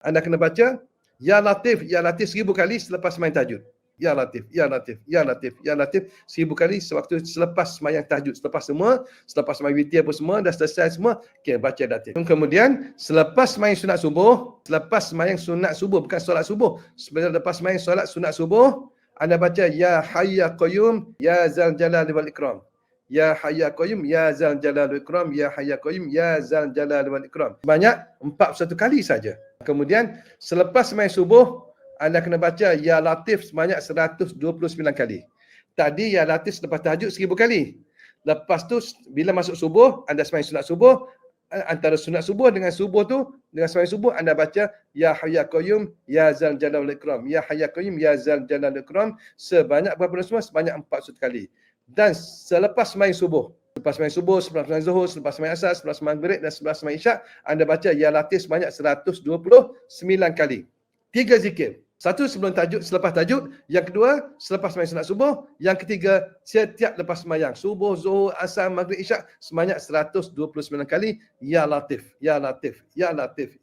Anda kena baca Ya Latif 1000 kali selepas main tahajud. Ya Latif, Ya Latif, Ya Latif, Ya Latif 1000 kali sewaktu selepas sembahyang tahajud. Selepas main witir apa semua, dah selesai semua, okay, baca Latif. Kemudian selepas main sunat subuh, bukan solat subuh. Selepas main solat sunat subuh, anda baca Ya Hayy Ya Qayyum, Ya Zal Jalal wal Ikram. Ya Hayy Ya Qayyum, Ya Zal Jalal wal Ikram, Ya Hayy Ya Qayyum, Ya Zal Jalal wal Ikram. Banyak 41 kali saja. Kemudian selepas main subuh, anda kena baca Ya Latif sebanyak 129 kali. Tadi Ya Latif selepas tahajud 1000 kali. Lepas tu bila masuk subuh, anda sembahyang sunat subuh, antara sunat subuh dengan sembahyang subuh anda baca Ya Hayy Ya Qayyum, Ya Zal Jalal wal Ikram, Ya Hayy Ya Qayyum, Ya Zal Jalal wal Ikram sebanyak berapa semua? Sebanyak 41 kali. Dan selepas main subuh, selepas main zuhur, selepas main asar, selepas maghrib dan selepas main isyak, anda baca Ya Latif sebanyak 129 kali. 3 zikir. Satu sebelum tahajud, selepas tahajud. Yang kedua, selepas main sunat subuh. Yang ketiga, setiap lepas sembahyang. Subuh, zuhur, asar, maghrib, isyak. Sebanyak 129 kali. Ya Latif, Ya Latif, Ya Latif,